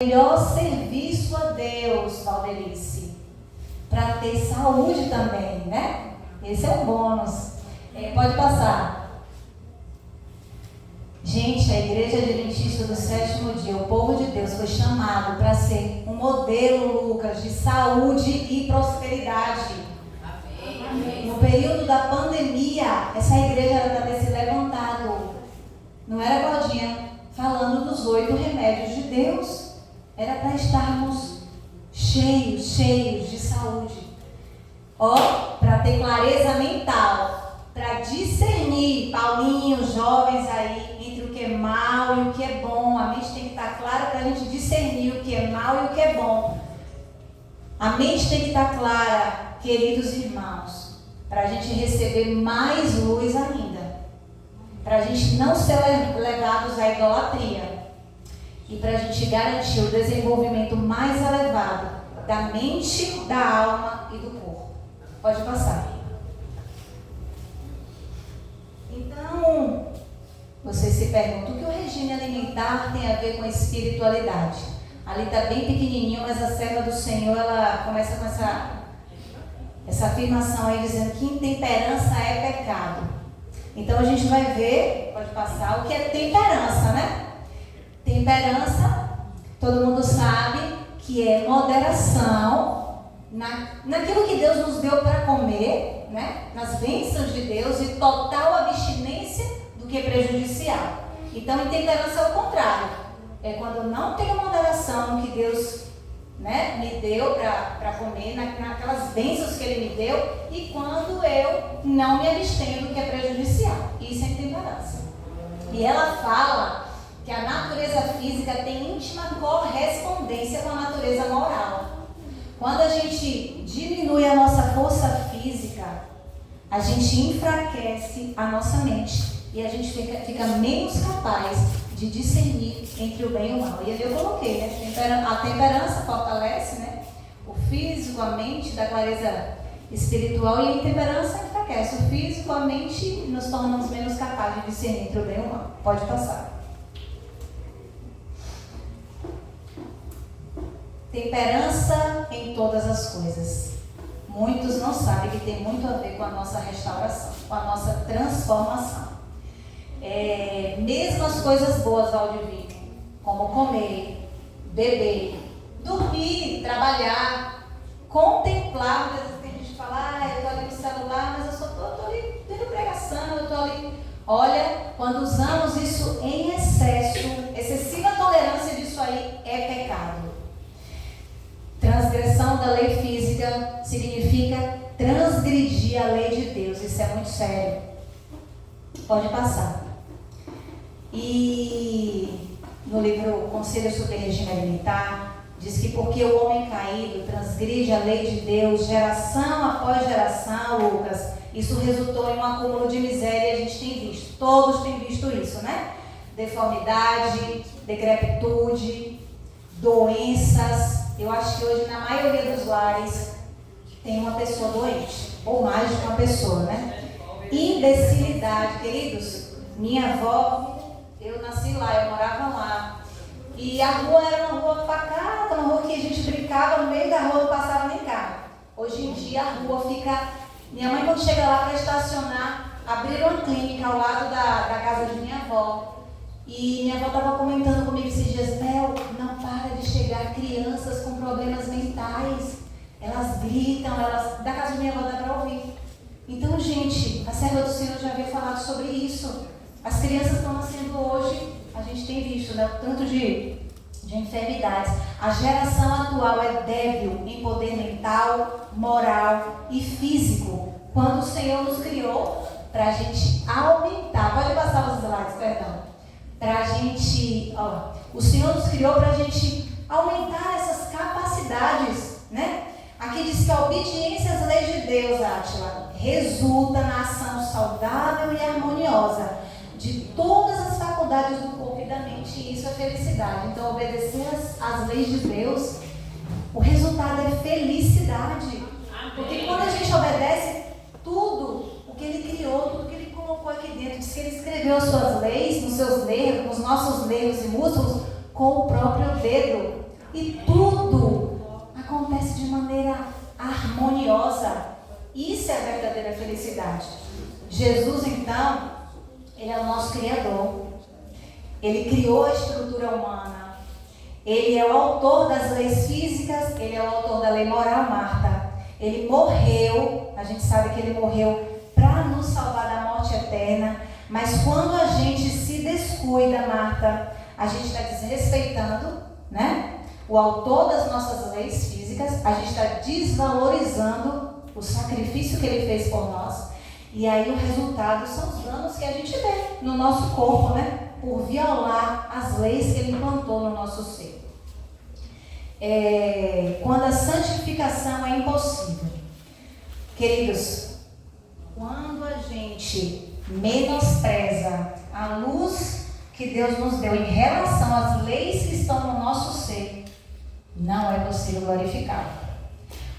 melhor serviço a Deus, Valdelice, para ter saúde também, né? Esse é um bônus. Pode passar. Gente, a Igreja Adventista do Sétimo Dia, o povo de Deus, foi chamado para ser um modelo, Lucas, de saúde e prosperidade. Amém. No período da pandemia, essa igreja era para ter se levantado. Não era, Claudinha, falando dos 8 remédios de Deus. Era para estarmos cheios de saúde. Para ter clareza mental, para discernir, Paulinho, jovens aí, entre o que é mal e o que é bom. A mente tem que estar clara para a gente discernir o que é mal e o que é bom. A mente tem que estar clara, queridos irmãos, para a gente receber mais luz ainda. Para a gente não ser levados à idolatria. E para a gente garantir o desenvolvimento mais elevado da mente, da alma e do corpo. Pode passar. Então, você se pergunta, o que o regime alimentar tem a ver com a espiritualidade? Ali está bem pequenininho, mas a serva do Senhor, ela começa com essa afirmação aí, dizendo que intemperança é pecado. Então, a gente vai ver, pode passar, o que é temperança, né? Temperança, todo mundo sabe que é moderação naquilo que Deus nos deu para comer, né? Nas bênçãos de Deus, e total abstinência do que é prejudicial. Então, intemperança é o contrário. É quando não tenho moderação no que Deus, né, me deu para comer, naquelas bênçãos que Ele me deu, e quando eu não me abstenho do que é prejudicial. Isso é intemperança. E ela fala que a natureza física tem íntima correspondência com a natureza moral. Quando a gente diminui a nossa força física, a gente enfraquece a nossa mente. E a gente fica menos capaz de discernir entre o bem e o mal. E ali eu coloquei, né? A temperança fortalece, né? O físico, a mente, da clareza espiritual, e a intemperança enfraquece o físico, a mente, e nos tornamos menos capazes de discernir entre o bem e o mal. Pode passar. Temperança em todas as coisas. Muitos não sabem que tem muito a ver com a nossa restauração, com a nossa transformação. Mesmo as coisas boas, Valdivino, como comer, beber, dormir, trabalhar, contemplar. Às vezes tem gente que fala, eu estou ali no celular, mas eu só estou ali tendo pregação, eu estou ali. Olha, quando usamos isso em excesso, excessiva tolerância disso aí é pecado. Transgressão da lei física significa transgredir a lei de Deus. Isso é muito sério. Pode passar. E no livro Conselho sobre Regime Alimentar, diz que porque o homem caído transgride a lei de Deus, geração após geração, Lucas, isso resultou em um acúmulo de miséria. A gente tem visto, todos têm visto isso, né? Deformidade, decrepitude, doenças. Eu acho que hoje, na maioria dos lares, tem uma pessoa doente, ou mais de uma pessoa, né? Imbecilidade, queridos. Minha avó, eu nasci lá, eu morava lá. E a rua era uma rua pacata, uma rua que a gente brincava, no meio da rua não passava nem carro. Hoje em dia a rua fica... Minha mãe, quando chega lá para estacionar, abriram uma clínica ao lado da casa de minha avó. E minha avó estava comentando comigo esses dias, Mel, não para de chegar crianças com problemas mentais. Elas gritam, da casa de minha avó dá para ouvir. Então, gente, a serva do Senhor já havia falado sobre isso. As crianças estão nascendo hoje, a gente tem visto, né, o tanto de enfermidades. A geração atual é débil em poder mental, moral e físico. Quando o Senhor nos criou para a gente aumentar, pode passar os slides, perdão. Para a gente, o Senhor nos criou para a gente aumentar essas capacidades, né? Aqui diz que a obediência às leis de Deus, Átila, resulta na ação saudável e harmoniosa de todas as faculdades do corpo e da mente, e isso é felicidade. Então, obedecer às leis de Deus, o resultado é felicidade. Porque quando a gente obedece tudo o que Ele criou, tudo que Ele colocou aqui dentro, diz que Ele escreveu as suas leis, nos seus nervos, nos nossos nervos e músculos, com o próprio dedo. e tudo acontece de maneira harmoniosa. Isso é a verdadeira felicidade. Jesus, então, Ele é o nosso Criador. Ele criou a estrutura humana. Ele é o autor das leis físicas, Ele é o autor da lei moral, Marta. Ele morreu, a gente sabe que Ele morreu para nos salvar da morte eterna. Mas quando a gente se descuida, Marta, a gente está desrespeitando, né, o autor das nossas leis físicas, a gente está desvalorizando o sacrifício que Ele fez por nós. E aí o resultado são os danos que a gente vê no nosso corpo, né? Por violar as leis que Ele implantou no nosso ser. Quando a santificação é impossível. Queridos, quando a gente menospreza a luz que Deus nos deu em relação às leis que estão no nosso ser, não é possível glorificar.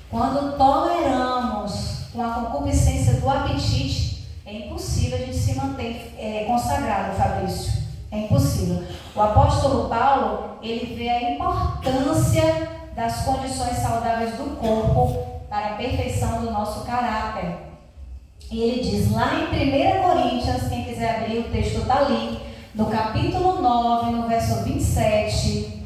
Quando toleramos com a concupiscência do apetite, é impossível a gente se manter consagrado, Fabrício. É impossível. O apóstolo Paulo, ele vê a importância das condições saudáveis do corpo para a perfeição do nosso caráter. E ele diz lá em 1 Coríntios, quem quiser abrir, o texto está ali, no capítulo 9, no verso 27.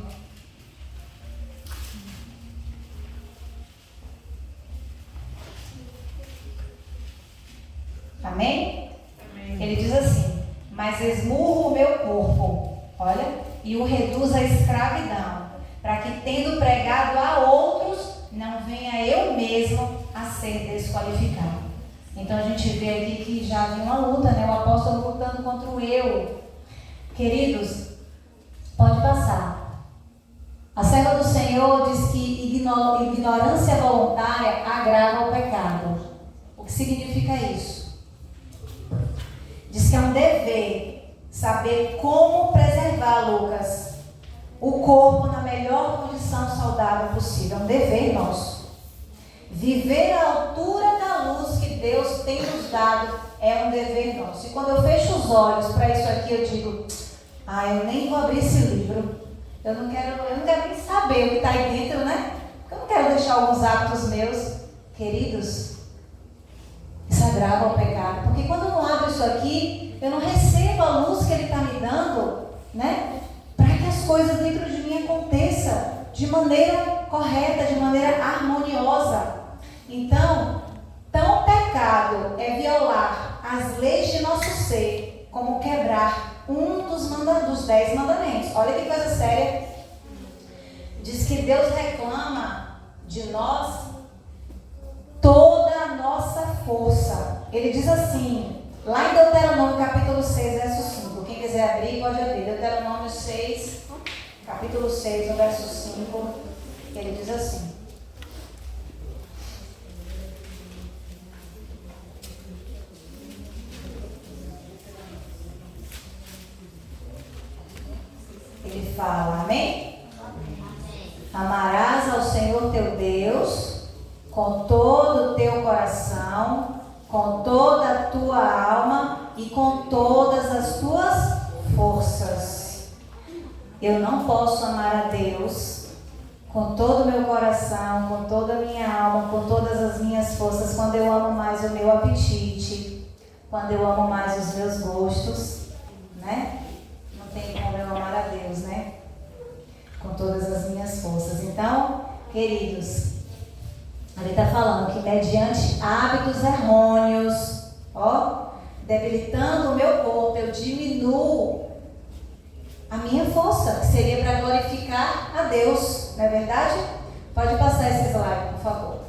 Amém? Amém? Ele diz assim: mas esmurro o meu corpo, olha, e o reduz à escravidão, para que, tendo pregado a outros, não venha eu mesmo a ser desqualificado. Então a gente vê aqui que já havia uma luta, né? O apóstolo lutando contra o eu. Queridos, pode passar. A serva do Senhor diz que ignorância voluntária agrava o pecado. O que significa isso? Diz que é um dever saber como preservar, Lucas, o corpo na melhor condição saudável possível. É um dever nosso. Viver à altura da luz que Deus tem nos dado é um dever nosso. E quando eu fecho os olhos para isso aqui, eu digo: eu nem vou abrir esse livro. Eu não quero nem saber o que está aí dentro, né? Porque eu não quero deixar alguns hábitos meus. Queridos, isso agrava o pecado. Porque quando eu não abro isso aqui, eu não recebo a luz que Ele está me dando, né? Para que as coisas dentro de mim aconteçam de maneira correta, de maneira harmoniosa. Então, tão pecado é violar as leis de nosso ser, como quebrar um dos 10 mandamentos. Olha que coisa séria. Diz que Deus reclama de nós toda a nossa força. Ele diz assim, lá em Deuteronômio capítulo 6, verso 5. Quem quiser abrir, pode abrir. Deuteronômio 6, capítulo 6, no verso 5. Ele diz assim: ele fala, amém? Amarás ao Senhor teu Deus com todo o teu coração, com toda a tua alma e com todas as tuas forças. Eu não posso amar a Deus com todo o meu coração, com toda a minha alma, com todas as minhas forças, quando eu amo mais o meu apetite, quando eu amo mais os meus gostos, né? Não tem como eu amar a Deus, né? Com todas as minhas forças. Então, queridos, ele está falando que mediante hábitos errôneos, debilitando o meu corpo, eu diminuo a minha força, que seria para glorificar a Deus, não é verdade? Pode passar esse slide, por favor.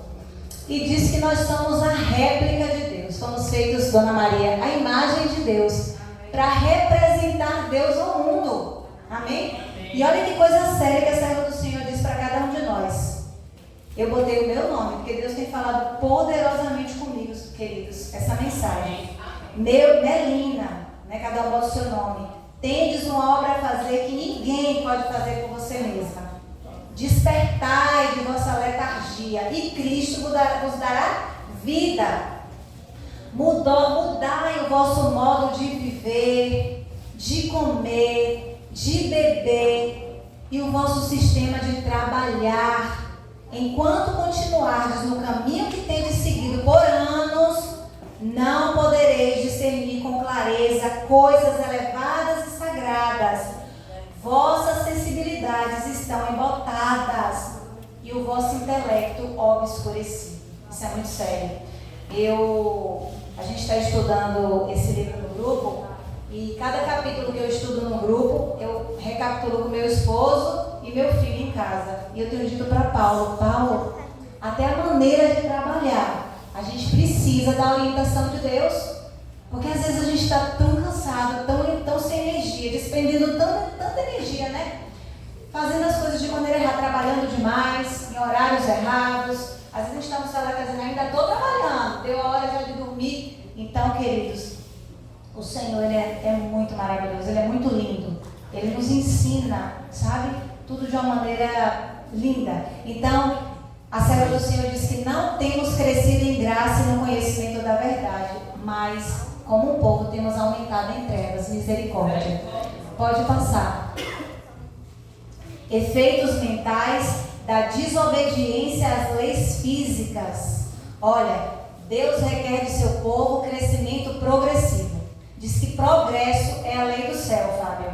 E diz que nós somos a réplica de Deus, fomos feitos, Dona Maria, a imagem de Deus, para representar Deus ao mundo. Amém? E olha que coisa séria que a serva do Senhor diz para cada um de nós. Eu botei o meu nome, porque Deus tem falado poderosamente comigo, queridos, essa mensagem. Melina, né? Cada um bota o seu nome. Tendes uma obra a fazer que ninguém pode fazer por você mesma. Despertai de vossa letargia, e Cristo vos dará vida. Mudai o vosso modo de viver, de comer, de beber, e o vosso sistema de trabalhar. Enquanto continuardes no caminho que tendes seguido por anos, não podereis discernir com clareza coisas elevadas e sagradas. Vossas sensibilidades estão embotadas e o vosso intelecto obscurecido. Isso é muito sério. A gente está estudando esse livro no grupo, e cada capítulo que eu estudo no grupo, eu recapitulo com meu esposo e meu filho em casa. E eu tenho dito para Paulo, até a maneira de trabalhar, a gente precisa da orientação de Deus, porque às vezes a gente está tão cansado, tão sem energia, despendendo tanta energia, né? Fazendo as coisas de maneira errada, trabalhando demais, em horários errados. Às vezes a gente está no celular dizendo, ainda estou trabalhando, deu a hora já de dormir. Então, queridos, o Senhor, Ele é muito maravilhoso, Ele é muito lindo. Ele nos ensina, sabe? Tudo de uma maneira linda. Então, a serva do Senhor diz que não temos crescido em graça e no conhecimento da verdade, mas, como um povo, temos aumentado em trevas. Misericórdia. Pode passar. Efeitos mentais da desobediência às leis físicas. Olha, Deus requer de seu povo crescimento progressivo. Diz que progresso é a lei do céu, Fábio.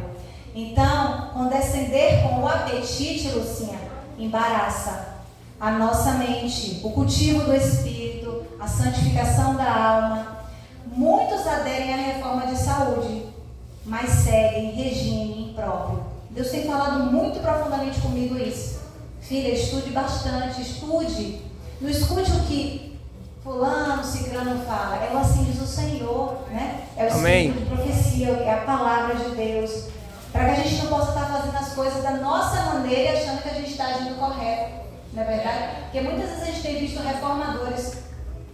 Então, condescender com o apetite, Lucinha, embaraça a nossa mente, o cultivo do espírito, a santificação da alma. Muitos aderem à reforma de saúde, mas seguem regime impróprio. Deus tem falado muito profundamente comigo isso. Filha, estude bastante, estude. Não escute o que fulano, ciclano fala. É o assim diz o Senhor, né? É o espírito de profecia, é a palavra de Deus. Para que a gente não possa estar fazendo as coisas da nossa maneira e achando que a gente está agindo correto. Não é verdade? Porque muitas vezes a gente tem visto reformadores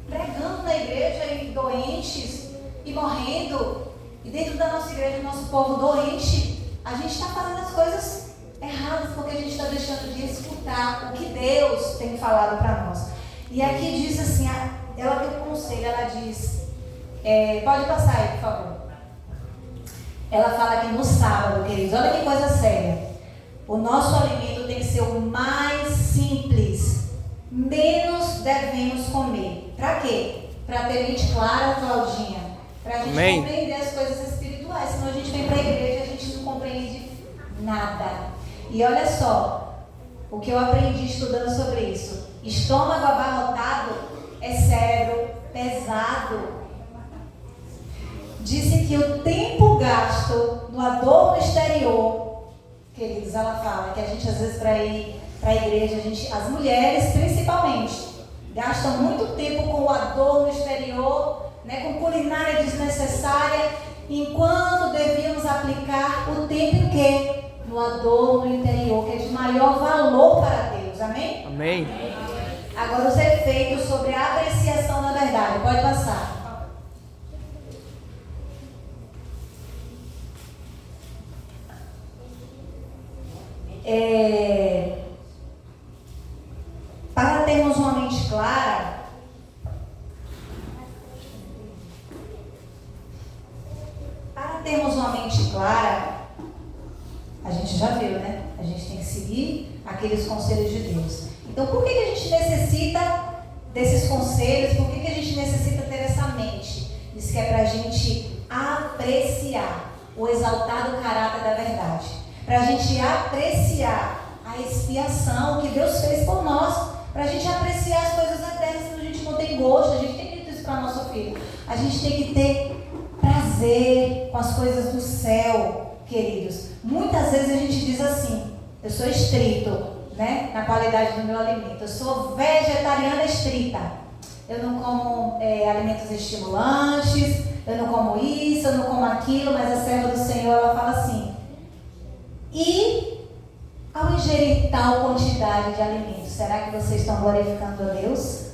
pregando na igreja e doentes e morrendo. E dentro da nossa igreja, o nosso povo doente, a gente está fazendo as coisas erradas porque a gente está deixando de escutar o que Deus tem falado para nós. E aqui diz assim, ela tem um conselho, ela diz, pode passar aí, por favor. Ela fala que no sábado, queridos, olha que coisa séria. O nosso alimento tem que ser o mais simples, menos devemos comer. Para quê? Para ter mente clara, Claudinha. Para a gente compreender as coisas espirituais. Senão a gente vem para a igreja e a gente não compreende nada. E olha só, o que eu aprendi estudando sobre isso. Estômago abarrotado é cérebro pesado. Disse que o tempo gasto no adorno exterior, queridos, ela fala que a gente às vezes para ir para a igreja, as mulheres principalmente, gastam muito tempo com o adorno exterior, né, com culinária desnecessária, enquanto devíamos aplicar o tempo em quê? No adorno interior, que é de maior valor para Deus. Amém? Amém. Agora os efeitos sobre a apreciação da verdade. Pode passar. Para termos uma mente clara, a gente já viu, né? A gente tem que seguir aqueles conselhos de Deus. Então, por que a gente necessita desses conselhos? Por que a gente necessita ter essa mente? Isso que é para a gente apreciar o exaltado caráter da verdade. Para a gente apreciar a expiação que Deus fez por nós. Para a gente apreciar as coisas eternas que a gente não tem gosto. A gente tem dito isso para nosso filho. A gente tem que ter prazer com as coisas do céu, queridos. Muitas vezes a gente diz assim, eu sou estrito, né, na qualidade do meu alimento. Eu sou vegetariana estrita. Eu não como alimentos estimulantes, eu não como isso, eu não como aquilo, mas a serva do Senhor, ela fala assim, e ao ingerir tal quantidade de alimentos, será que vocês estão glorificando a Deus?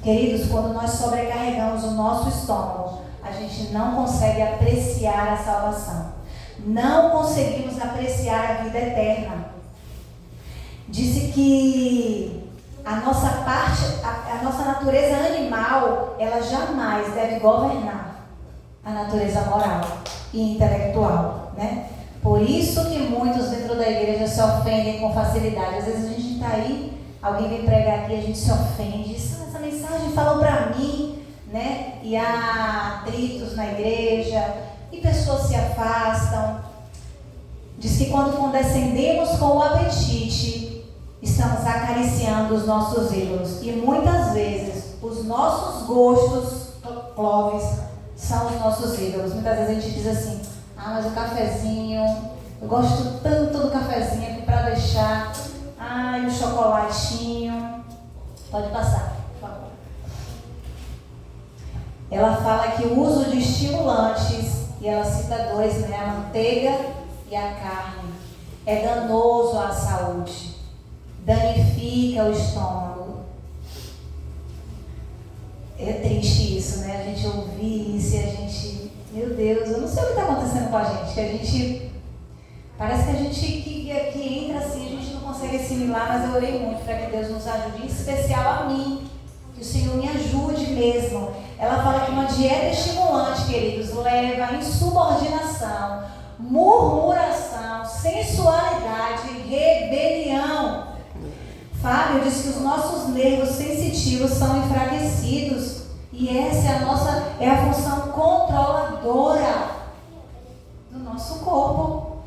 Queridos, quando nós sobrecarregamos o nosso estômago, a gente não consegue apreciar a salvação. Não conseguimos apreciar a vida eterna. Disse que a nossa natureza animal, ela jamais deve governar a natureza moral e intelectual, né? Por isso que muitos dentro da igreja se ofendem com facilidade. Às vezes a gente está aí, alguém vem pregar aqui, a gente se ofende. Essa mensagem falou para mim, né? E há atritos na igreja, e pessoas se afastam. Diz que quando condescendemos com o apetite, estamos acariciando os nossos ídolos. E muitas vezes os nossos gostos, Clóvis, são os nossos ídolos. Muitas vezes a gente diz assim: ah, mas o cafezinho, eu gosto tanto do cafezinho que para deixar, e o chocolatinho. Pode passar, por favor. Ela fala que o uso de estimulantes, e ela cita dois, né? A manteiga e a carne, é danoso à saúde, danifica o estômago. É triste isso, né? A gente ouvir isso e a gente, meu Deus, eu não sei o que está acontecendo com a gente, que a gente, parece que a gente que entra assim, a gente não consegue assimilar, mas eu orei muito para que Deus nos ajude, em especial a mim, que o Senhor me ajude mesmo. Ela fala que uma dieta estimulante, queridos, leva à insubordinação, murmuração, sensualidade, rebelião. Fábio diz que os nossos nervos sensitivos são enfraquecidos e essa é a função controladora do nosso corpo.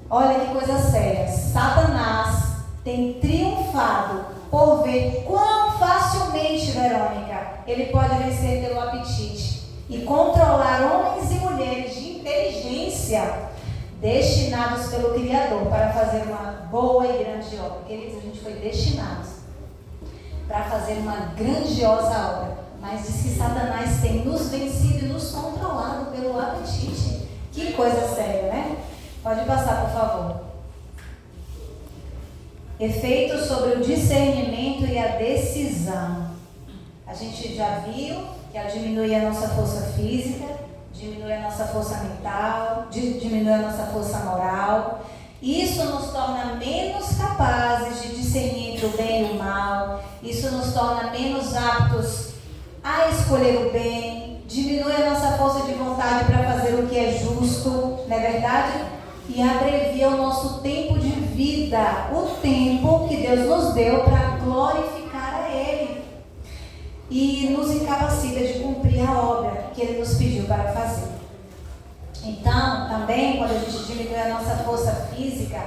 Olha que coisa séria. Satanás tem triunfado por ver quão facilmente, Verônica, ele pode vencer pelo apetite e controlar homens e mulheres de inteligência destinados pelo Criador para fazer uma boa e grande obra. Queridos, a gente foi destinados para fazer uma grandiosa obra, mas diz que Satanás tem nos vencido e nos controlado pelo apetite. Que coisa séria, né? Pode passar, por favor. Efeitos sobre o discernimento e a decisão. A gente já viu que ela diminui a nossa força física, diminui a nossa força mental, diminui a nossa força moral. Isso nos torna menos capazes de discernir entre o bem e o mal. Isso nos torna menos aptos a escolher o bem. Diminui a nossa força de vontade para fazer o que é justo, não é verdade? E abrevia o nosso tempo de vida, o tempo que Deus nos deu para glorificar a Ele. E nos incapacita de cumprir a obra que Ele nos pediu para fazer. Então, também, quando a gente diminui a nossa força física,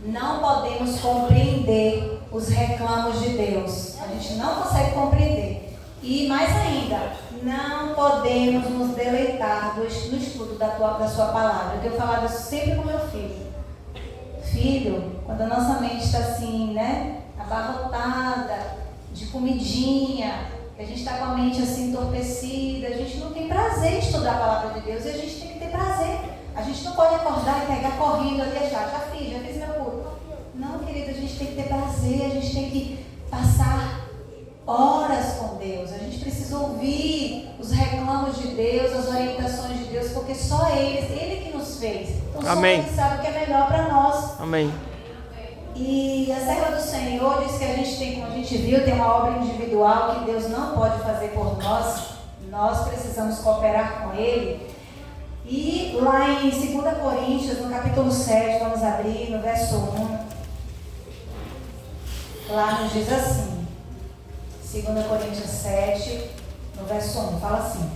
não podemos compreender os reclamos de Deus. A gente não consegue compreender. E mais ainda, não podemos nos deleitar no estudo da sua palavra. Eu tenho falado isso sempre com meu filho. Filho, quando a nossa mente está assim, né, abarrotada de comidinha, a gente está com a mente assim entorpecida, a gente não tem prazer em estudar a palavra de Deus e a gente tem que ter prazer. A gente não pode acordar e pegar correndo ali e achar, já fiz meu culto. Não, querida, a gente tem que ter prazer, a gente tem que passar horas com Deus. A gente precisa ouvir os reclamos de Deus, as orientações de Deus, porque só Ele que nos fez. Então Amém. só Ele sabe o que é melhor para nós. Amém. E a serva do Senhor diz que a gente tem, como a gente viu, tem uma obra individual que Deus não pode fazer por nós. Nós precisamos cooperar com Ele. E lá em 2 Coríntios, no capítulo 7, vamos abrir no verso 1. Lá nos diz assim, 2 Coríntios 7, no verso 1, fala assim: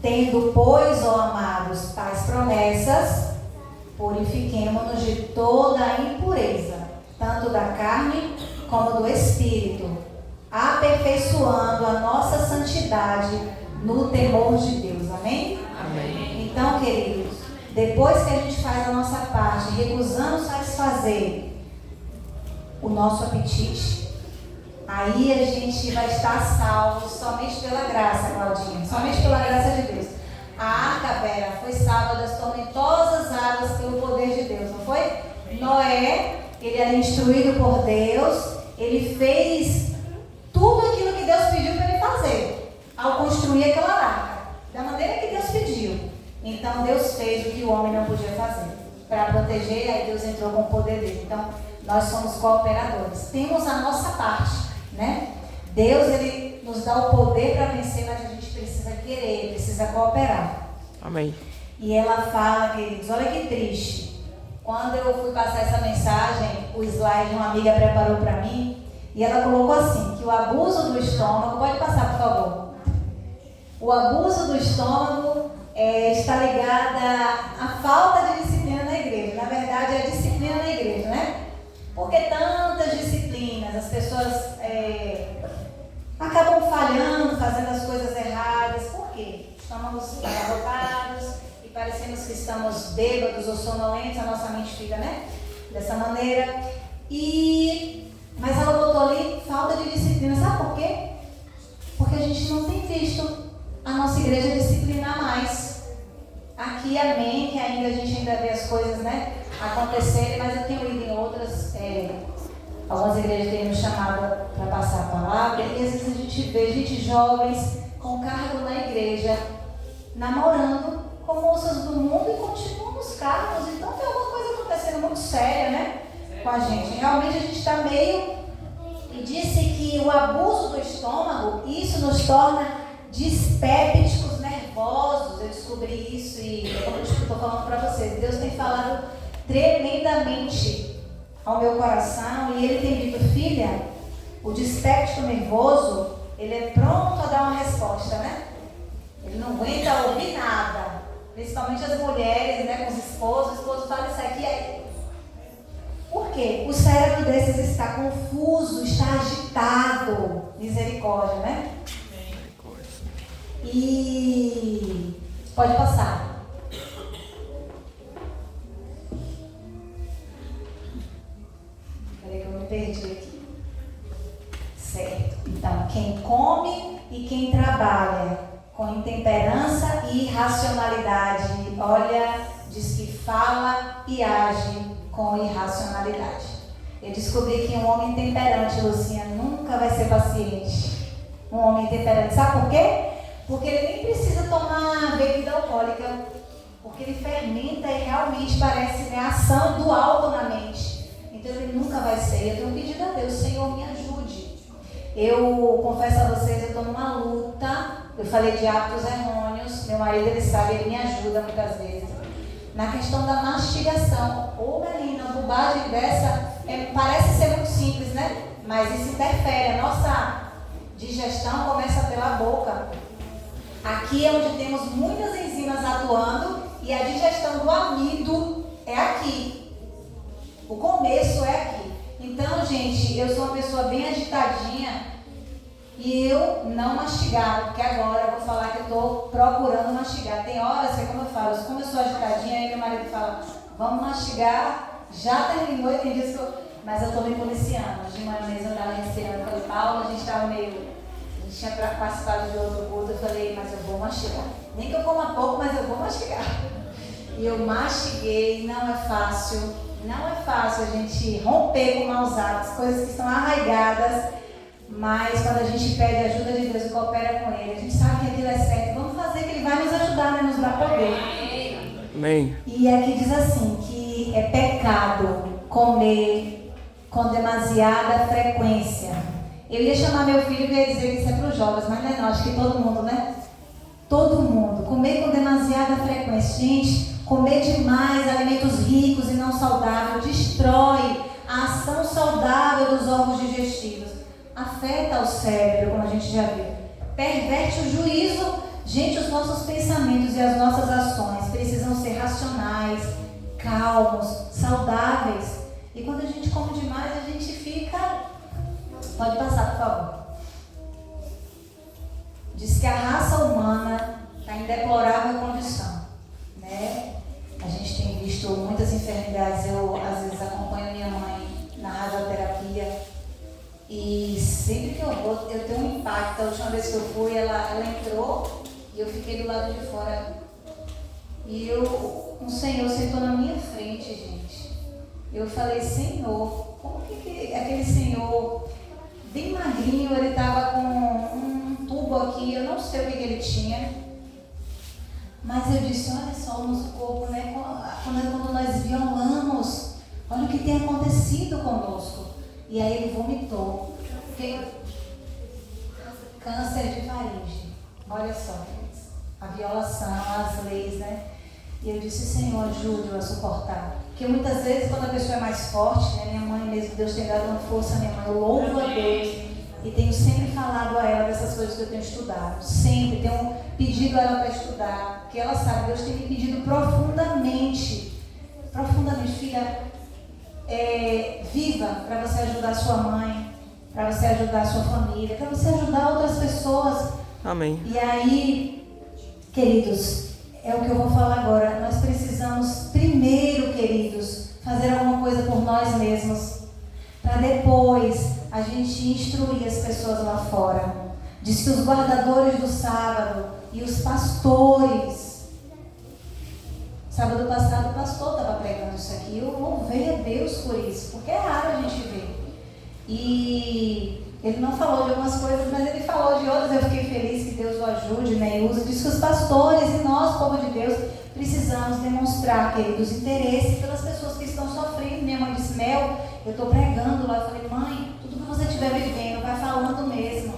tendo, pois, ó amados, tais promessas, purifiquemo-nos de toda a impureza, tanto da carne como do espírito, aperfeiçoando a nossa santidade no temor de Deus. Amém? Amém. Então, queridos, depois que a gente faz a nossa parte, recusando satisfazer o nosso apetite, aí a gente vai estar salvo somente pela graça, Claudinha, somente pela graça de Deus. A arca, Vera, foi salva das tormentosas águas pelo poder de Deus, não foi? Noé, ele era instruído por Deus, ele fez tudo aquilo que Deus pediu para ele fazer, ao construir aquela arca, da maneira que Deus pediu. Então Deus fez o que o homem não podia fazer, para proteger, aí Deus entrou com o poder dele. Então nós somos cooperadores, temos a nossa parte, né? Deus, Ele nos dá o poder para vencer, mas a gente precisa querer, precisa cooperar. Amém. E ela fala, queridos, olha que triste. Quando eu fui passar essa mensagem, o slide uma amiga preparou para mim, e ela colocou assim, que o abuso do estômago, pode passar por favor. O abuso do estômago está ligado à falta de disciplina na igreja. Na verdade, é a disciplina na igreja, né? Porque tantas disciplinas, as pessoas acabam falhando, fazendo as coisas erradas. Por quê? Estamos abarrotados e parecemos que estamos bêbados ou sonolentos, a nossa mente fica, né? Dessa maneira. Mas ela botou ali falta de disciplina. Sabe por quê? Porque a gente não tem visto a nossa igreja disciplinar mais. Aqui, amém, que ainda a gente ainda vê as coisas, né, acontecerem, mas eu tenho ido em outras, algumas igrejas têm me chamado para passar a palavra, e às vezes a gente vê gente jovens com cargo na igreja, namorando com moças do mundo e continuam nos cargos. Então tem alguma coisa acontecendo muito séria, né, com a gente. Realmente a gente está meio... E disse que o abuso do estômago, isso nos torna dispépticos, nervosos. Eu descobri isso e como eu estou falando para vocês, Deus tem falado tremendamente ao meu coração e Ele tem dito, filha, o dispéptico nervoso, ele é pronto a dar uma resposta, né? Ele não aguenta ouvir nada, principalmente as mulheres, né, com os esposos. O esposo fala isso aqui, aí. Por quê? O cérebro desses está confuso, está agitado. Misericórdia, né? E pode passar. Peraí que eu me perdi aqui. Certo. Então, quem come e quem trabalha com intemperança e irracionalidade, olha, diz que fala e age com irracionalidade. Eu descobri que um homem temperante, Lucinha, nunca vai ser paciente. Um homem temperante, sabe por quê? Porque ele nem precisa tomar bebida alcoólica, porque ele fermenta e realmente parece, né, a ação do álcool na mente. Então ele nunca vai ser. Eu tenho pedido a Deus, Senhor, me ajude. Eu confesso a vocês, eu estou numa luta. Eu falei de hábitos errôneos, meu marido, ele sabe, ele me ajuda muitas vezes. Na questão da mastigação. Ô, menina, uma bobagem dessa parece ser muito simples, né? Mas isso interfere. A nossa digestão começa pela boca. Aqui é onde temos muitas enzimas atuando e a digestão do amido é aqui. O começo é aqui. Então, gente, eu sou uma pessoa bem agitadinha e eu não mastigava, porque agora eu vou falar que eu estou procurando mastigar. Tem horas que é como eu falo, como eu sou agitadinha, aí meu marido fala, vamos mastigar, já terminou e tem dias que mas eu estou me policiando. De manhã mesmo eu estava respirando, eu falei, Paulo, a gente estava meio... A gente tinha participado de outro culto, eu falei, mas eu vou mastigar. Nem que eu coma pouco, mas eu vou mastigar. E eu mastiguei, não é fácil a gente romper com maus hábitos, coisas que estão arraigadas, mas quando a gente pede a ajuda de Deus e coopera com Ele, a gente sabe que aquilo é certo, vamos fazer que Ele vai nos ajudar, né? Nos dar poder. Amém. E aqui diz assim, que é pecado comer com demasiada frequência. Eu ia chamar meu filho e ia dizer que isso é para os jovens, mas não é não, acho que todo mundo, né? Todo mundo. Comer com demasiada frequência. Gente, comer demais alimentos ricos e não saudáveis destrói a ação saudável dos órgãos digestivos. Afeta o cérebro, como a gente já viu. Perverte o juízo. Gente, os nossos pensamentos e as nossas ações precisam ser racionais, calmos, saudáveis. E quando a gente come demais, a gente fica... Pode passar, por favor. Diz que a raça humana está em deplorável condição, né? A gente tem visto muitas enfermidades. Eu, às vezes, acompanho minha mãe na radioterapia e sempre que eu vou, eu tenho um impacto. A última vez que eu fui, ela entrou e eu fiquei do lado de fora. E um Senhor sentou na minha frente, gente. Eu falei, Senhor, como que aquele Senhor... bem magrinho, ele estava com um tubo aqui, eu não sei o que ele tinha, mas eu disse, olha só o nosso corpo, né? Quando nós violamos, olha o que tem acontecido conosco. E aí ele vomitou. câncer de faringe. Olha só, a violação, as leis, né? E eu disse, Senhor, ajude-o a suportar. Porque muitas vezes, quando a pessoa é mais forte, né? Minha mãe mesmo, Deus tem dado uma força à minha mãe, eu louvo a Deus. E tenho sempre falado a ela dessas coisas que eu tenho estudado. Sempre tenho pedido a ela para estudar. Porque ela sabe, Deus tem me pedido profundamente. Profundamente, filha, viva para você ajudar a sua mãe, para você ajudar a sua família, para você ajudar outras pessoas. Amém. E aí, queridos, é o que eu vou falar agora. Nós precisamos primeiro, queridos, fazer alguma coisa por nós mesmos, para depois a gente instruir as pessoas lá fora. Diz que os guardadores do sábado e os pastores. Sábado passado o pastor estava pregando isso aqui. Eu louvei a Deus por isso, porque é raro a gente ver. E ele não falou de algumas coisas, mas ele falou de outras. Eu fiquei feliz que Deus o ajude, né? E use. Diz que os pastores e nós, povo de Deus, precisamos demonstrar, queridos, interesse pelas pessoas que estão sofrendo. Minha mãe disse, Mel, eu estou pregando lá. Eu falei, mãe, tudo que você estiver vivendo, vai falando mesmo.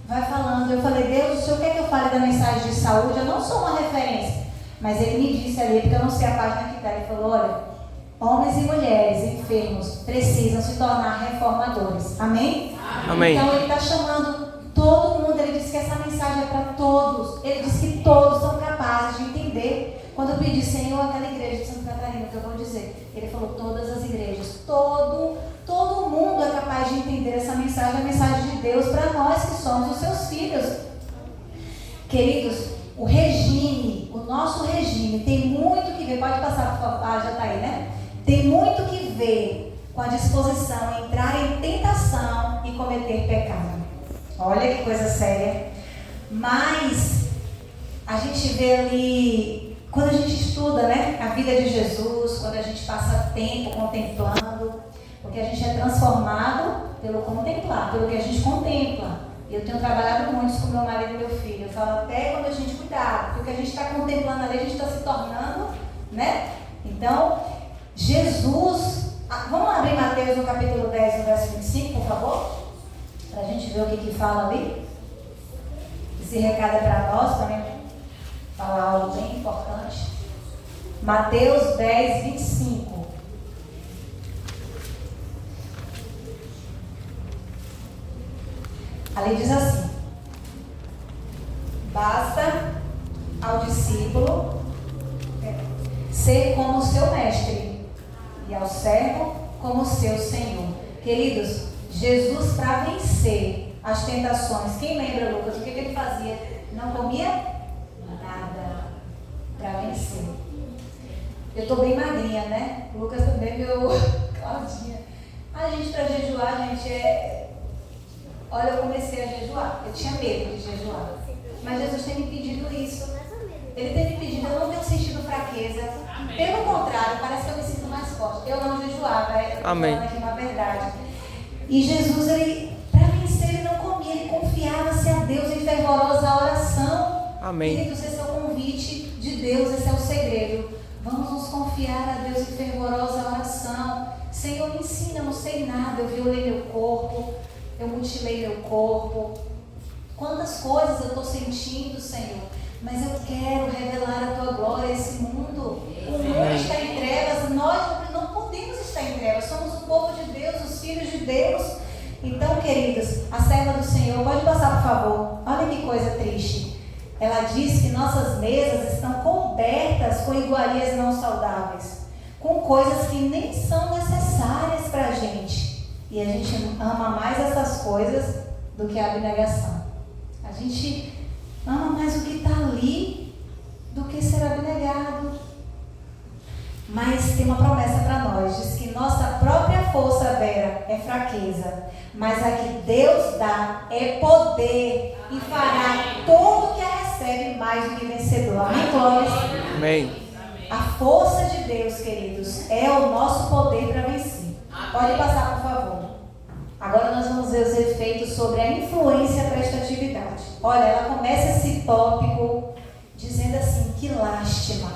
Vai falando. Eu falei, Deus, o Senhor quer que eu fale da mensagem de saúde? Eu não sou uma referência. Mas ele me disse ali, porque eu não sei a página que está, ele falou, olha, homens e mulheres enfermos precisam se tornar reformadores. Amém? Amém. Então ele está chamando todo mundo, ele disse que essa mensagem é para todos. Ele disse que todos são capazes de entender. Quando eu pedi, Senhor, aquela igreja de Santa Catarina, que eu vou dizer, ele falou, todas as igrejas, todo mundo é capaz de entender essa mensagem, a mensagem de Deus para nós que somos os seus filhos. Queridos, o regime, o nosso regime tem muito que ver, pode passar, por favor, já está aí, né? Tem muito que ver com a disposição a entrar em tentação e cometer pecado. Olha que coisa séria. Mas a gente vê ali, quando a gente estuda, né, a vida de Jesus, quando a gente passa tempo contemplando, porque a gente é transformado pelo contemplar, pelo que a gente contempla. Eu tenho trabalhado muito com meu marido e meu filho. Eu falo até quando a gente cuidar, porque o que a gente está contemplando ali, a gente está se tornando, né? Então, Jesus, vamos abrir Mateus no capítulo 10, no verso 25, por favor? Para a gente ver o que fala ali. Esse recado é para nós também, falar algo bem importante. Mateus 10, 25. Ali diz assim: basta ao discípulo ser como o seu mestre e ao servo como o seu senhor. Queridos, Jesus, para vencer as tentações, quem lembra, Lucas, o que ele fazia? Não comia nada para vencer. Eu estou bem magrinha, né? O Lucas também, meu Claudinha. A gente, para jejuar, gente, olha, eu comecei a jejuar. Eu tinha medo de jejuar. Mas Jesus tem me pedido isso. Ele tem me pedido, eu não tenho sentido fraqueza. Pelo contrário, parece que eu me sinto mais forte. Eu não jejuava, eu estou falando aqui uma verdade. E Jesus, para vencer, ele não comia, ele confiava-se a Deus em fervorosa oração. Amém. Queridos, esse é o convite de Deus, esse é o segredo. Vamos nos confiar a Deus em fervorosa oração. Senhor, me ensina, eu não sei nada, eu violei meu corpo, eu mutilei meu corpo. Quantas coisas eu estou sentindo, Senhor, mas eu quero revelar a Tua glória a esse mundo. O mundo está em trevas, nós não podemos estar em trevas, somos o povo de Deus, os filhos de Deus. Então, queridos, a serva do Senhor, pode passar, por favor. Olha que coisa triste. Ela diz que nossas mesas estão cobertas com iguarias não saudáveis, com coisas que nem são necessárias para a gente. E a gente ama mais essas coisas do que a abnegação. A gente ama mais o que está ali do que ser abnegado. Mas tem uma promessa para nós, diz que nossa própria força, Vera, é fraqueza, mas a que Deus dá é poder e fará todo que a recebe mais do que vencedor. Amém, Clóvis? Amém. A força de Deus, queridos, é o nosso poder para vencer. Pode passar, por favor. Agora nós vamos ver os efeitos sobre a influência para esta atividade. Olha, ela começa esse tópico dizendo assim, que lástima.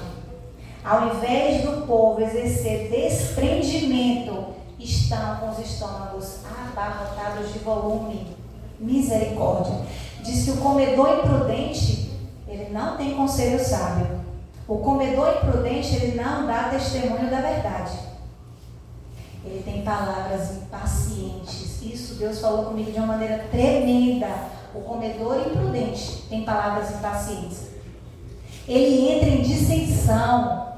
Ao invés do povo exercer desprendimento, estão com os estômagos abarrotados de volume. Misericórdia. diz que o comedor imprudente, ele não tem conselho sábio. O comedor imprudente, ele não dá testemunho da verdade. Ele tem palavras impacientes. Isso Deus falou comigo de uma maneira tremenda. O comedor imprudente tem palavras impacientes. Ele entra em dissensão,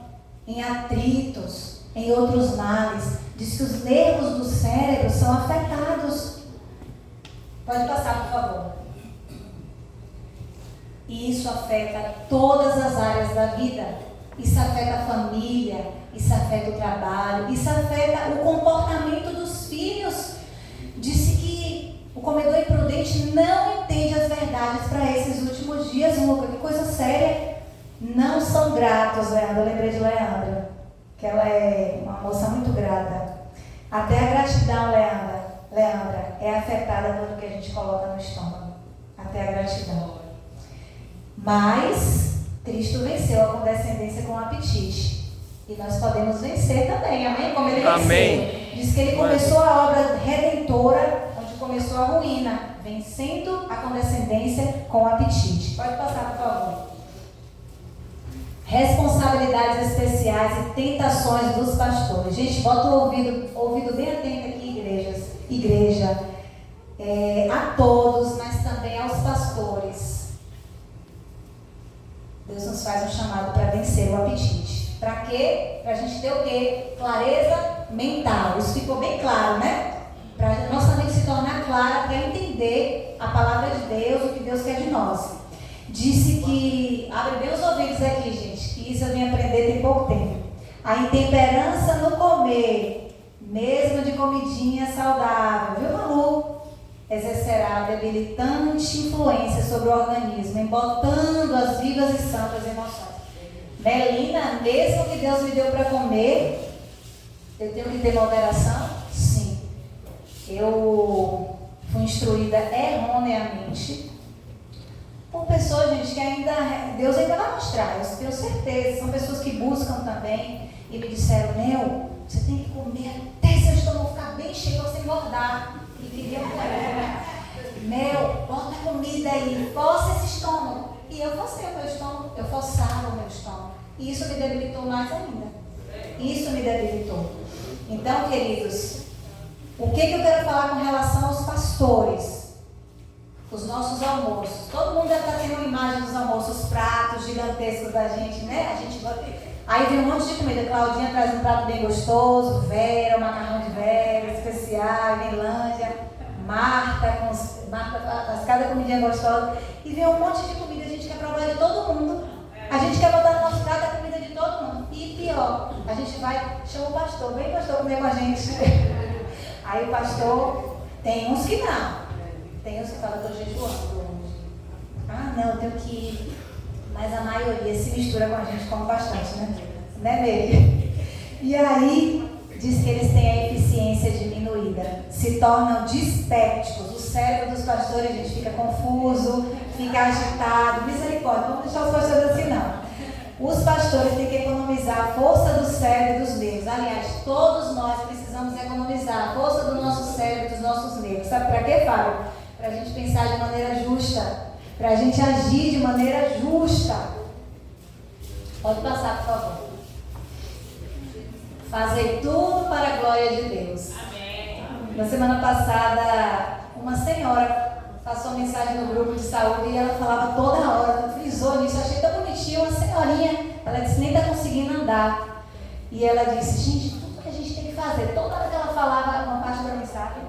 em atritos, em outros males. Diz que os nervos do cérebro são afetados. Pode passar, por favor. E isso afeta todas as áreas da vida. Isso afeta a família, isso afeta o trabalho, isso afeta o comportamento dos filhos. Disse que o comedor imprudente não entende as verdades para esses últimos dias, Luca. Que coisa séria. Não são gratos, Leandra. Eu lembrei de Leandra, que ela é uma moça muito grata. Até a gratidão, Leandra, é afetada pelo que a gente coloca no estômago. Até a gratidão. Mas Cristo venceu a condescendência com o apetite. E nós podemos vencer também, amém? Como ele venceu. Diz que ele começou a obra redentora, onde começou a ruína, vencendo a condescendência com o apetite. Pode passar, por favor. Responsabilidades especiais e tentações dos pastores. Gente, bota o ouvido bem atento aqui, igreja. A todos, mas também aos pastores. Deus nos faz um chamado para vencer o apetite. Para quê? Para a gente ter o quê? Clareza mental. Isso ficou bem claro, né? Para a nossa mente se tornar clara, para entender a palavra de Deus, o que Deus quer de nós. Disse que, abre bem os ouvidos aqui, gente, que isso eu vim aprender tem pouco tempo. A intemperança no comer, mesmo de comidinha saudável, viu, Malu? Exercerá debilitante influência sobre o organismo, embotando as vivas e santas emoções. Melina, mesmo que Deus me deu para comer, eu tenho que ter moderação? Sim. Eu fui instruída erroneamente por pessoas, gente, que ainda Deus ainda vai mostrar, eu tenho certeza. São pessoas que buscam também e me disseram: Nel, você tem que comer até seu estômago ficar bem cheio para você engordar. E queria comer. Mel, bota comida aí, força esse estômago. E eu forcei o meu estômago, eu forçava o meu estômago. E isso me debilitou mais ainda. Isso me debilitou. Então, queridos, o que eu quero falar com relação aos pastores? Os nossos almoços. Todo mundo deve estar tendo uma imagem dos almoços, pratos gigantescos da gente, né? Aí vem um monte de comida. Claudinha traz um prato bem gostoso, Vera, um macarrão de Vera, especial, Neilândia, Marta faz cada comidinha gostosa. E vem um monte de comida, a gente quer provar de todo mundo. A gente quer botar no nosso prato a comida de todo mundo. E pior, a gente vai, chama o pastor, vem pastor comer com a gente. Aí o pastor, tem uns que não. Tem uns que falam: estou jejuando hoje. Ah, não, eu tenho que ir. Mas a maioria se mistura com a gente, como bastante, né? Né, Meire? E aí, diz que eles têm a eficiência diminuída. Se tornam dispépticos. O cérebro dos pastores, a gente fica confuso, fica agitado. Misericórdia, não vamos deixar os pastores assim, não. Os pastores têm que economizar a força do cérebro e dos nervos. Aliás, todos nós precisamos economizar a força do nosso cérebro e dos nossos nervos. Sabe para quê, Fábio? Para a gente pensar de maneira justa, para a gente agir de maneira justa. Pode passar, por favor. Fazei tudo para a glória de Deus. Amém. Na semana passada, uma senhora passou mensagem no grupo de saúde e ela falava toda hora, frisou nisso, achei tão bonitinho, uma senhorinha, ela disse: nem está conseguindo andar. E ela disse: gente, tudo que a gente tem que fazer, toda hora que ela falava uma parte da mensagem,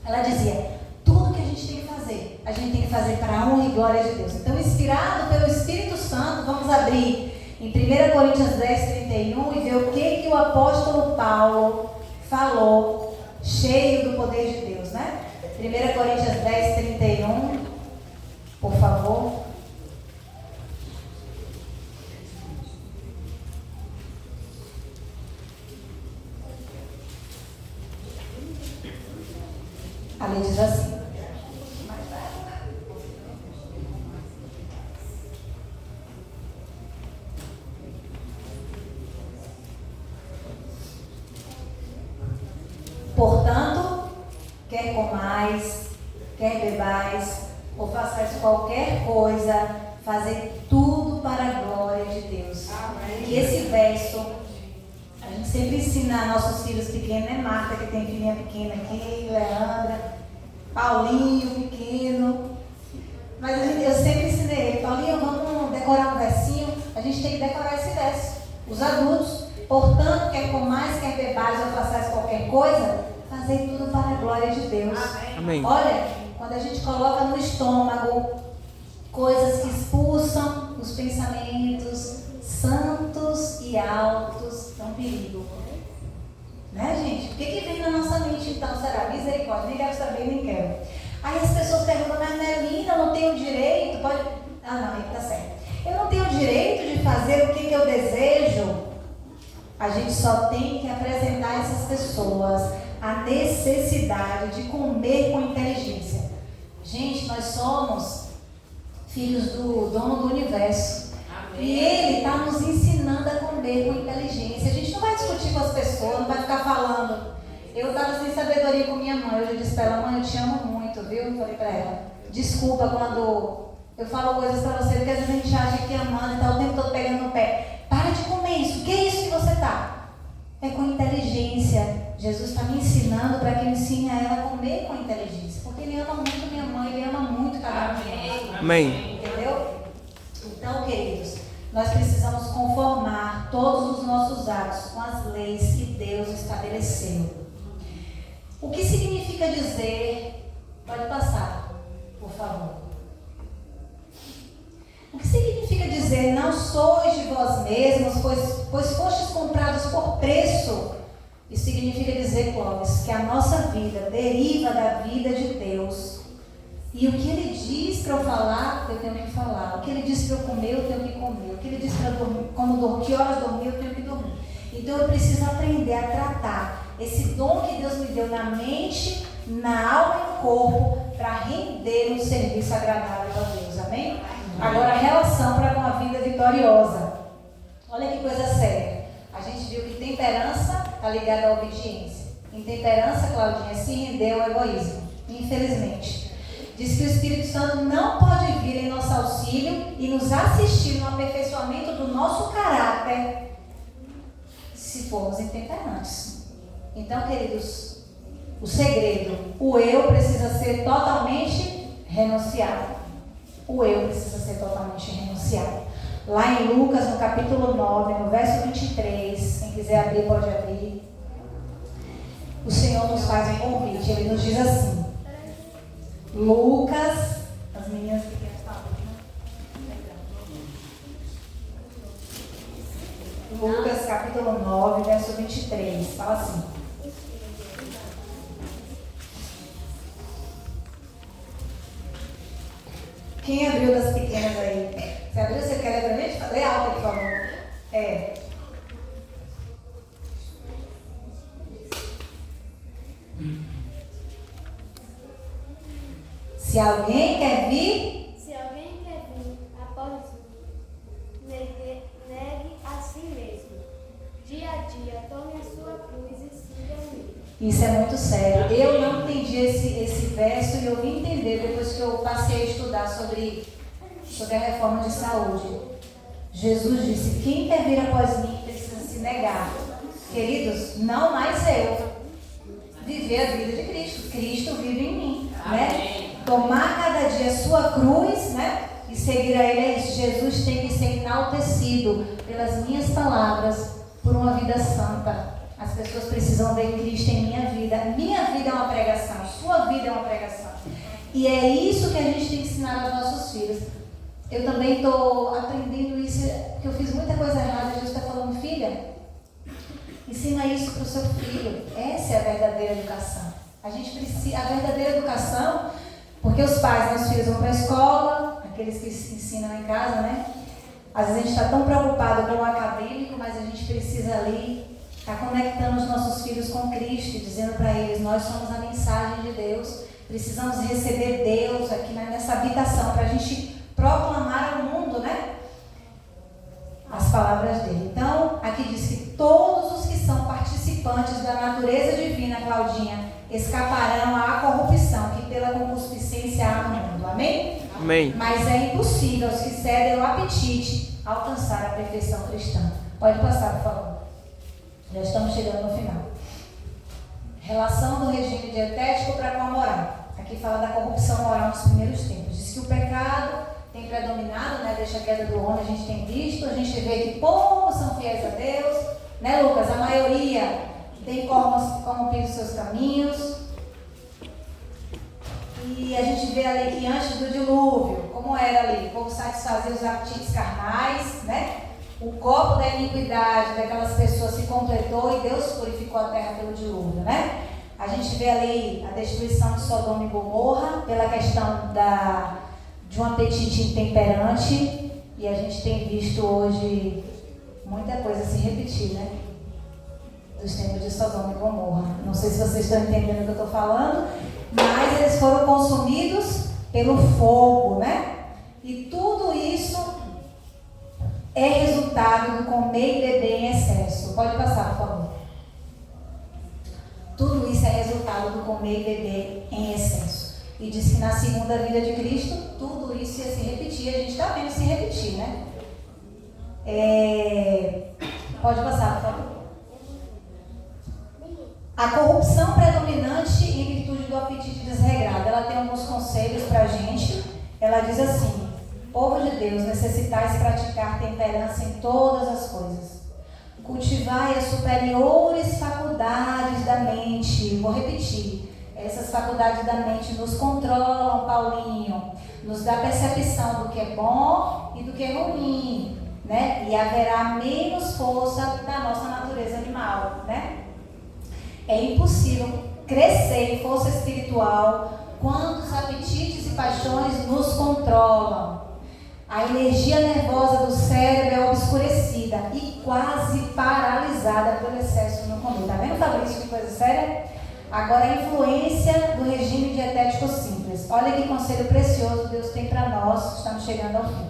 ela dizia: tudo que a gente tem que fazer, a gente tem que fazer para a honra e glória de Deus. Então, inspirado pelo Espírito Santo, vamos abrir em 1 Coríntios 10:31 e ver o que o apóstolo Paulo falou, cheio do poder de Deus, né? 1 Coríntios 10:31, por favor. Ali diz assim: portanto, quer comais, quer bebais, ou façais qualquer coisa, fazei tudo para a glória de Deus. Amém. E esse verso, a gente sempre ensina a nossos filhos pequenos, né? Marta, que tem filhinha pequena aqui, Leandra, Paulinho, pequeno. Mas eu sempre ensinei ele, Paulinho, vamos decorar um versinho. A gente tem que decorar esse verso. Os adultos, portanto, quer comais, quer bebais ou façais qualquer coisa, fazei tudo para a glória de Deus. Amém. Olha, quando a gente coloca no estômago coisas que expulsam os pensamentos santos e altos, é um perigo. Né, gente? O que vem na nossa mente então? Será? Misericórdia, nem quero saber, nem quero. Aí as pessoas perguntam, mas Melina, eu não tenho direito? Pode... Ah, não, aí tá certo. Eu não tenho direito de fazer o que eu desejo? A gente só tem que apresentar a essas pessoas a necessidade de comer com inteligência. Gente, nós somos filhos do dono do universo. Amém. E Ele está nos ensinando a comer com inteligência. A gente não vai discutir com as pessoas, não vai ficar falando. Eu estava sem sabedoria com minha mãe. Eu já disse para ela, mãe, eu te amo muito, viu? Eu falei para ela, desculpa quando eu falo coisas para você, porque às vezes a gente acha que amando e está o tempo todo pegando no pé. Para de comer isso. O que é isso que você está? É com inteligência. Jesus está me ensinando para que eu ensine a ela a comer com inteligência. Porque Ele ama muito minha mãe, Ele ama muito cada um de nós. Amém. Entendeu? Então, queridos, nós precisamos conformar todos os nossos atos com as leis que Deus estabeleceu. O que significa dizer... Pode passar, por favor. O que significa dizer, não sois de vós mesmos, pois fostes comprados por preço? Isso significa dizer, Clóvis, que a nossa vida deriva da vida de Deus. E o que Ele diz para eu falar, eu tenho que falar. O que Ele diz para eu comer, eu tenho que comer. O que Ele diz para eu dormir, que horas dormir, eu tenho que dormir. Então eu preciso aprender a tratar esse dom que Deus me deu na mente, na alma e no corpo, para render um serviço agradável a Deus. Amém? Agora, a relação para com a vida vitoriosa. Olha que coisa séria. A gente viu que temperança está ligada à obediência. Intemperança, Claudinha, se render ao egoísmo. Infelizmente. Diz que o Espírito Santo não pode vir em nosso auxílio e nos assistir no aperfeiçoamento do nosso caráter se formos intemperantes. Então, queridos, o segredo, o eu precisa ser totalmente renunciado. O eu precisa ser totalmente renunciado. Lá em Lucas, no capítulo 9, no verso 23, quem quiser abrir, pode abrir. O Senhor nos faz um convite, Ele nos diz assim. Lucas, as meninas pequenas falam, né? Lucas, capítulo 9, verso 23, fala assim. Quem abriu das pequenas aí? Você abriu? Você quer ler pra gente? Lê alto, por favor. Se alguém quer vir após mim, negue a si mesmo. Dia a dia, tome a sua cruz e siga-me. Isso é muito sério. Eu não entendi esse verso e eu vim entender depois que eu passei a estudar sobre a reforma de saúde. Jesus disse, quem quer vir após mim precisa se negar. Queridos, não mais eu. Viver a vida de Cristo. Cristo vive em mim. Né? Tomar cada dia a sua cruz, né? E seguir a Ele é isso. Jesus tem que ser enaltecido pelas minhas palavras, por uma vida santa. As pessoas precisam ver Cristo em minha vida. Minha vida é uma pregação, sua vida é uma pregação. E é isso que a gente tem que ensinar aos nossos filhos. Eu também estou aprendendo isso, porque eu fiz muita coisa errada. Jesus está falando, filha, ensina isso para o seu filho. Essa é a verdadeira educação. A gente precisa, a verdadeira educação, porque os pais, meus filhos vão para a escola, aqueles que ensinam em casa, né? Às vezes a gente está tão preocupado com o acadêmico, mas a gente precisa ali estar conectando os nossos filhos com Cristo e dizendo para eles, nós somos a mensagem de Deus, precisamos receber Deus aqui nessa habitação, para a gente proclamar ao mundo, né? As palavras dele. Então, aqui diz que todos os que são participantes da natureza divina, Claudinha, escaparão à corrupção que pela concupiscência há no mundo. Amém? Amém. Mas é impossível aos que cedem o apetite alcançar a perfeição cristã. Pode passar, por favor. Já estamos chegando no final. Relação do regime dietético para com a moral. Aqui fala da corrupção moral nos primeiros tempos. Diz que o pecado tem predominado, né? Desde a queda do homem, a gente tem visto, a gente vê que poucos são fiéis a Deus, né, Lucas? A maioria tem corrompido seus caminhos. E a gente vê ali que antes do dilúvio, como era ali, o povo satisfazia os apetites carnais, né? O copo da iniquidade daquelas pessoas se completou e Deus purificou a terra pelo dilúvio, né? A gente vê ali a destruição de Sodoma e Gomorra pela questão de um apetite intemperante, e a gente tem visto hoje muita coisa se repetir, né? Dos tempos de Sodoma e Gomorra. Não sei se vocês estão entendendo o que eu estou falando, mas eles foram consumidos pelo fogo, né? E tudo isso é resultado do comer e beber em excesso. Pode passar, por favor. Tudo isso é resultado do comer e beber em excesso. E diz que na segunda vinda de Cristo, tudo isso ia se repetir. A gente está vendo se repetir, né? Pode passar, por favor. A corrupção predominante em virtude do apetite desregrado. Ela tem alguns conselhos para a gente. Ela diz assim: povo de Deus, necessitais praticar temperança em todas as coisas. Cultivai as superiores faculdades da mente. Vou repetir. Essas faculdades da mente nos controlam, Paulinho. Nos dá percepção do que é bom e do que é ruim, né? E haverá menos força da nossa natureza animal, né? É impossível crescer em força espiritual quando os apetites e paixões nos controlam. A energia nervosa do cérebro é obscurecida e quase paralisada pelo excesso no comer. Tá vendo, Fabrício, que coisa séria? Agora, a influência do regime dietético simples. Olha que conselho precioso Deus tem para nós, estamos chegando ao fim.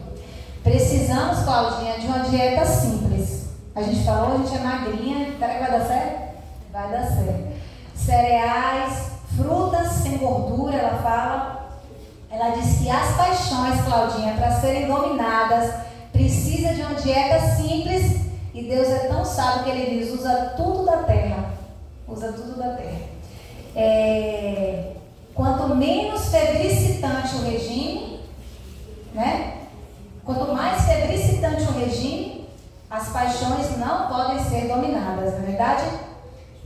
Precisamos, Claudinha, de uma dieta simples. A gente falou, a gente é magrinha, será que vai dar certo? Vai dar certo. Cereais, frutas sem gordura, ela fala. Ela diz que as paixões, Claudinha, para serem dominadas, precisa de uma dieta simples. E Deus é tão sábio que Ele diz: usa tudo da terra. Usa tudo da terra. Quanto menos febricitante o regime, né? Quanto mais febricitante o regime, as paixões não podem ser dominadas, não é verdade?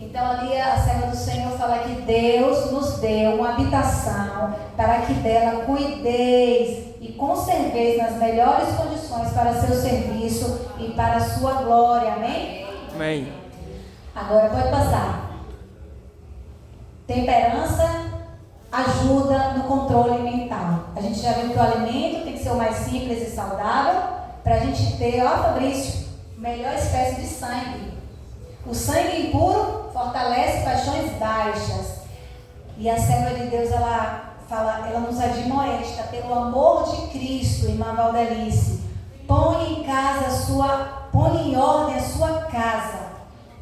Então ali a serva do Senhor fala que Deus nos deu uma habitação para que dela cuideis e conserveis nas melhores condições para seu serviço e para a sua glória, amém? Amém. Agora pode passar. Temperança ajuda no controle mental. A gente já viu que o alimento tem que ser o mais simples e saudável para a gente ter, ó Fabrício, melhor espécie de sangue. O sangue impuro fortalece paixões baixas. E a serva de Deus, ela nos admoesta pelo amor de Cristo, irmã Valdelice. Põe em ordem a sua casa.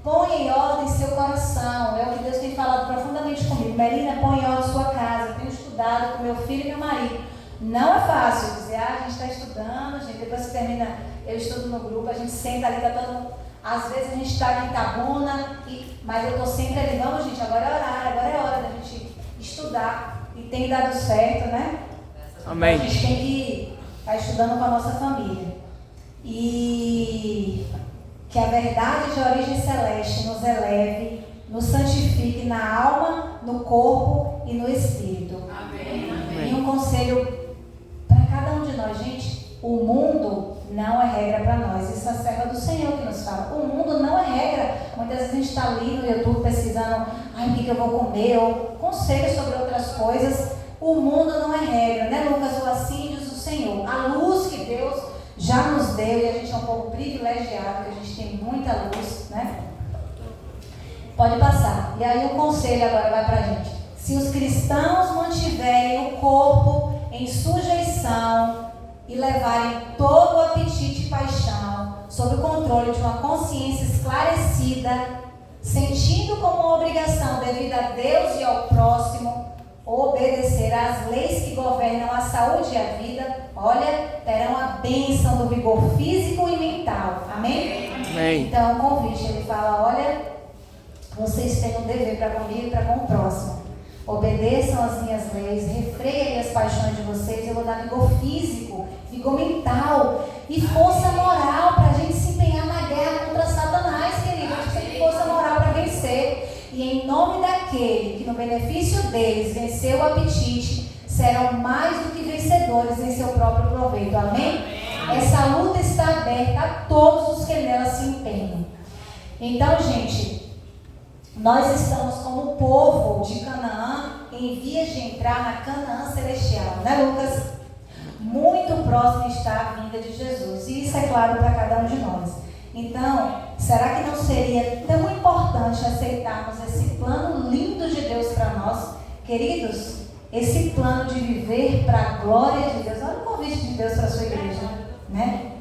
Põe em ordem seu coração. É o que Deus tem falado profundamente comigo. Melina, põe em ordem sua casa. Eu tenho estudado com meu filho e meu marido. Não é fácil dizer, a gente está estudando, gente, depois que termina, eu estudo no grupo, a gente senta ali, está todo mundo. Às vezes a gente está aqui em Itabuna, mas eu estou sempre ali, vamos gente, agora é horário, agora é hora da gente estudar. E tem dado certo, né? Amém. Então, a gente tem que estar estudando com a nossa família. E que a verdade de origem celeste nos eleve, nos santifique na alma, no corpo e no espírito. Amém. E um conselho para cada um de nós, gente: o mundo não é regra para nós. Isso é a serva do Senhor que nos fala. O mundo não é regra. Muitas vezes a gente está ali no YouTube pesquisando, o que eu vou comer, ou conselhos sobre outras coisas. O mundo não é regra, né, Lucas? O assim diz o Senhor. A luz que Deus já nos deu, e a gente é um pouco privilegiado, que a gente tem muita luz, né? Pode passar. E aí o conselho agora vai para a gente. Se os cristãos mantiverem o corpo em sujeição e levarem todo o apetite e paixão sob o controle de uma consciência esclarecida, sentindo como uma obrigação devido a Deus e ao próximo, obedecer às leis que governam a saúde e a vida, olha, terão a bênção do vigor físico e mental. Amém? Amém. Então, o convite, ele fala, olha, vocês têm um dever para comigo e para com o próximo. Obedeçam às minhas leis, refreiem as paixões de vocês, eu vou dar vigor físico, vigor mental e força moral para a gente se empenhar na guerra contra Satanás, querido. A gente precisa de força moral para vencer. E em nome daquele que no benefício deles venceu o apetite, serão mais do que vencedores em seu próprio proveito. Amém? Essa luta está aberta a todos os que nela se empenham. Então, gente, nós estamos como povo de Canaã em vias de entrar na Canaã celestial, né, Lucas? Muito próximo está a vinda de Jesus. E isso é claro para cada um de nós. Então, será que não seria tão importante aceitarmos esse plano lindo de Deus para nós? Queridos, esse plano de viver para a glória de Deus. Olha o convite de Deus para a sua igreja, né?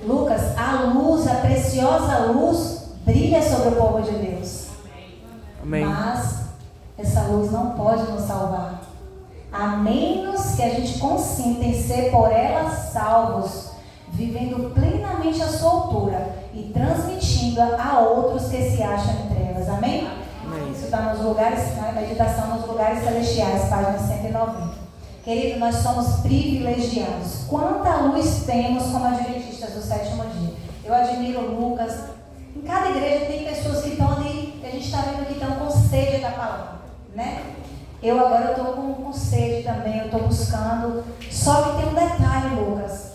Lucas, a luz, a preciosa luz, brilha sobre o povo de Deus. Amém. Mas essa luz não pode nos salvar, a menos que a gente consinta em ser por ela salvos, vivendo plenamente a sua altura e transmitindo-a a outros que se acham em trevas. Amém? Amém. Isso está nos lugares, na meditação nos lugares celestiais, página 190. Querido, nós somos privilegiados. Quanta luz temos como adventistas do sétimo dia. Eu admiro Lucas. Em cada igreja tem pessoas que estão ali, que a gente está vendo que estão com sede da palavra, né? Eu agora estou com sede também, eu estou buscando. Só que tem um detalhe, Lucas.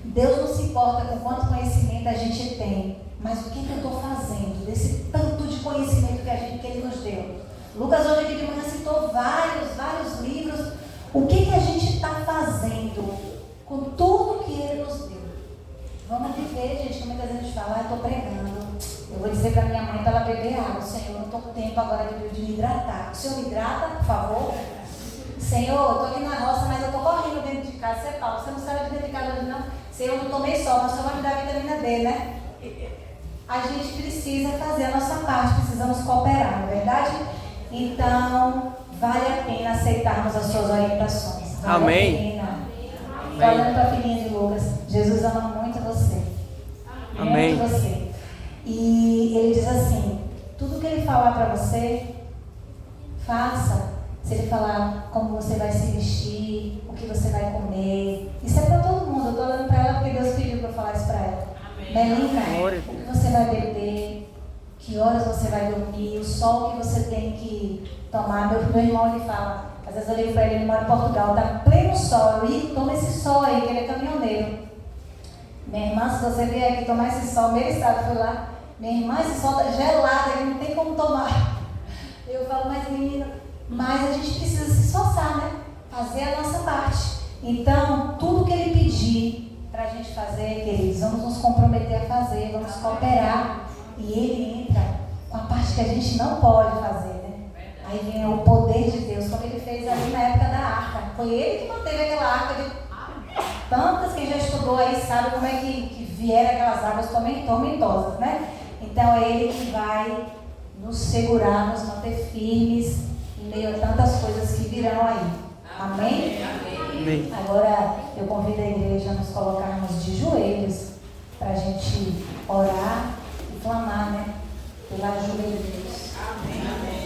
Deus não se importa com quanto conhecimento a gente tem, mas o que eu estou fazendo desse tanto de conhecimento que Ele nos deu. Lucas hoje aqui de manhã citou vários livros. O que a gente está fazendo com tudo que Ele nos deu? Vamos viver, gente, como muitas vezes a gente fala, eu estou pregando. Eu vou dizer para minha mãe para ela beber água. Senhor, eu não estou com tempo agora de me hidratar. O Senhor me hidrata, por favor? Senhor, eu estou aqui na roça, mas eu estou correndo dentro de casa. Você fala, você não saiu de dentro de casa hoje não? Senhor, eu não tomei sol, mas o Senhor vai me dar vitamina D, né? A gente precisa fazer a nossa parte, precisamos cooperar, não é verdade? Então, vale a pena aceitarmos as suas orientações. Vale Amém. a pena. Estou olhando para a filhinha de Lucas. Jesus ama muito você. Amém. Muito você. E ele diz assim, tudo que ele falar para você, faça. Se ele falar como você vai se vestir, o que você vai comer, isso é para todo mundo. Eu estou olhando para ela porque Deus pediu para eu falar isso para ela. Melina, o que você vai beber, que horas você vai dormir, o sol que você tem que tomar. Meu irmão, ele fala, às vezes eu ligo para ele mora em Portugal, está pleno sol, eu ligo, toma esse sol aí, que ele é caminhoneiro. Minha irmã, se você vier aqui tomar esse sol, meu estado, fui lá, minha irmã, esse sol está gelado, ele não tem como tomar. Eu falo, mas menina, mas a gente precisa se esforçar, né? Fazer a nossa parte. Então, tudo que ele pedir para a gente fazer, queridos, vamos nos comprometer a fazer, vamos cooperar. E ele entra com a parte que a gente não pode fazer, né? Aí vem o poder de Deus, como ele fez ali na época da arca. Foi ele que manteve aquela arca de tantas, quem já estudou aí sabe como é que vieram aquelas águas tormentosas, né? Então é ele que vai nos segurar, nos manter firmes em meio a tantas coisas que virão aí. Amém? Amém. Agora eu convido a igreja a nos colocarmos de joelhos para a gente orar e clamar, né? Pela ajuda de Deus. Amém.